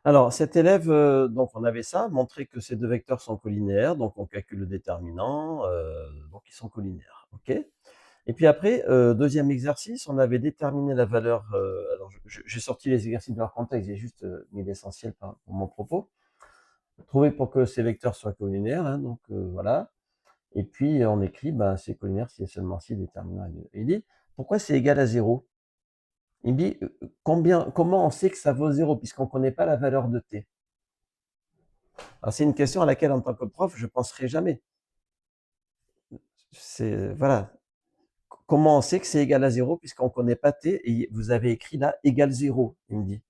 Alors, cet élève, donc on avait ça, montrer que ces 2 vecteurs sont collinaires, donc on calcule le déterminant, donc ils sont collinaires, OK. Et puis après, 2e exercice, on avait déterminé la valeur, alors j'ai sorti les exercices de leur contexte, j'ai juste, mis l'essentiel pour mon propos. Trouver pour que ces vecteurs soient collinaires, hein, donc voilà. Et puis on écrit, ben, c'est collinaire si et seulement si déterminant est 2. Et il dit: «Pourquoi c'est égal à 0?» Il me dit: comment on sait que ça vaut 0 puisqu'on ne connaît pas la valeur de t?» Alors c'est une question à laquelle en tant que prof, je ne penserai jamais. C'est voilà, comment on sait que c'est égal à 0 puisqu'on ne connaît pas t et vous avez écrit là égal 0, il me dit.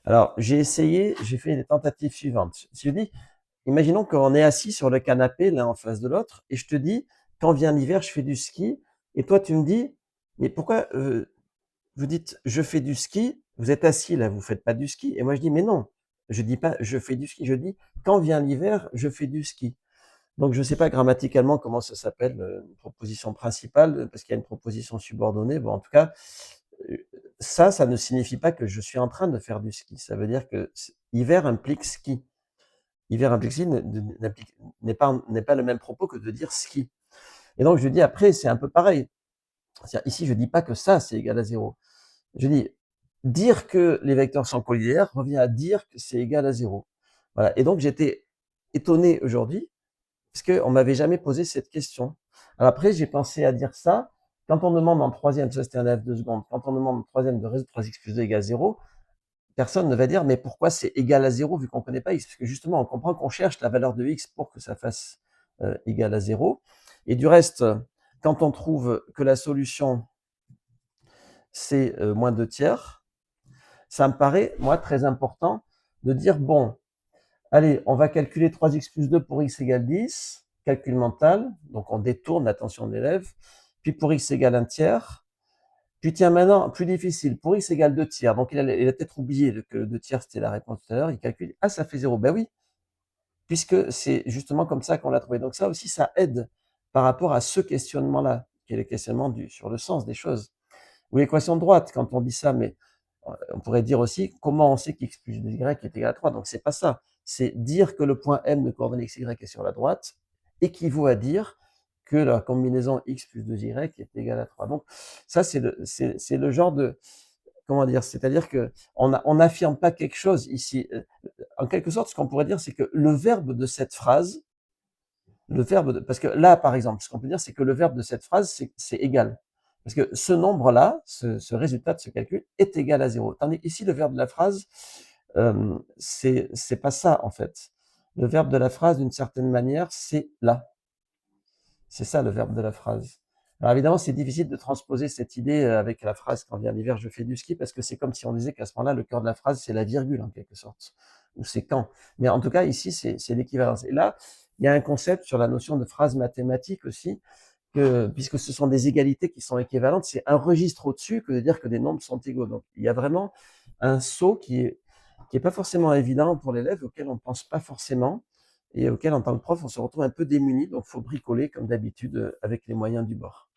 Alors j'ai essayé, j'ai fait les tentatives suivantes. Je dis, imaginons qu'on est assis sur le canapé l'un en face de l'autre et je te dis, quand vient l'hiver, je fais du ski et toi tu me dis, mais pourquoi vous dites je fais du ski, vous êtes assis là, vous faites pas du ski et moi je dis mais non, je dis pas je fais du ski, je dis quand vient l'hiver, je fais du ski. Donc je ne sais pas grammaticalement comment ça s'appelle, une proposition principale, parce qu'il y a une proposition subordonnée. Bon, en tout cas, heu, ça ne signifie pas que je suis en train de faire du ski. Ça veut dire que hiver implique ski. Hiver implique ski n'est pas le même propos que de dire ski. Et donc je dis après, c'est un peu pareil. C'est-à-dire ici, je dis pas que ça, c'est égal à 0. Je dis dire que les vecteurs sont collinaires revient à dire que c'est égal à 0. Voilà. Et donc j'étais étonné aujourd'hui parce qu'on ne m'avait jamais posé cette question. Alors après, j'ai pensé à dire ça. Quand on demande en troisième, ça c'était un élève de seconde, quand on demande en troisième de résoudre 3x plus 2 égale 0, personne ne va dire mais pourquoi c'est égal à 0 vu qu'on ne connaît pas x? Parce que justement, on comprend qu'on cherche la valeur de x pour que ça fasse égal à 0. Et du reste, quand on trouve que la solution c'est moins 2 tiers, ça me paraît, moi, très important de dire bon, allez, on va calculer 3x plus 2 pour x égale 10, calcul mental, donc on détourne l'attention de l'élève, puis pour x égale 1 tiers, puis tiens maintenant, plus difficile, pour x égale 2 tiers, donc il a peut-être oublié que 2 tiers c'était la réponse tout à l'heure, il calcule, ah ça fait 0, ben oui, puisque c'est justement comme ça qu'on l'a trouvé. Donc ça aussi, ça aide par rapport à ce questionnement-là, qui est le questionnement sur le sens des choses. Ou l'équation de droite, quand on dit ça, mais on pourrait dire aussi comment on sait qu'x plus 2y est égal à 3. Donc c'est pas ça. C'est dire que le point M de coordonnées x, y est sur la droite équivaut à dire que la combinaison x plus 2y est égale à 3. Donc ça, c'est le genre de, comment dire, c'est-à-dire que on n'affirme pas quelque chose ici. En quelque sorte, ce qu'on pourrait dire, c'est que le verbe de cette phrase, parce que là, par exemple, ce qu'on peut dire, c'est que le verbe de cette phrase, c'est égal. Parce que ce nombre-là, ce résultat de ce calcul est égal à 0. Tandis qu'ici, le verbe de la phrase, c'est pas ça, en fait. Le verbe de la phrase, d'une certaine manière, c'est là. C'est ça, le verbe de la phrase. Alors évidemment, c'est difficile de transposer cette idée avec la phrase quand vient l'hiver, je fais du ski, parce que c'est comme si on disait qu'à ce moment-là, le cœur de la phrase, c'est la virgule, en quelque sorte. Ou c'est quand. Mais en tout cas, ici, c'est l'équivalence. Et là, il y a un concept sur la notion de phrase mathématique aussi, que, puisque ce sont des égalités qui sont équivalentes, c'est un registre au-dessus que de dire que des nombres sont égaux. Donc, il y a vraiment un saut qui est pas forcément évident pour l'élève, auquel on ne pense pas forcément, et auquel, en tant que prof, on se retrouve un peu démuni. Donc, il faut bricoler, comme d'habitude, avec les moyens du bord.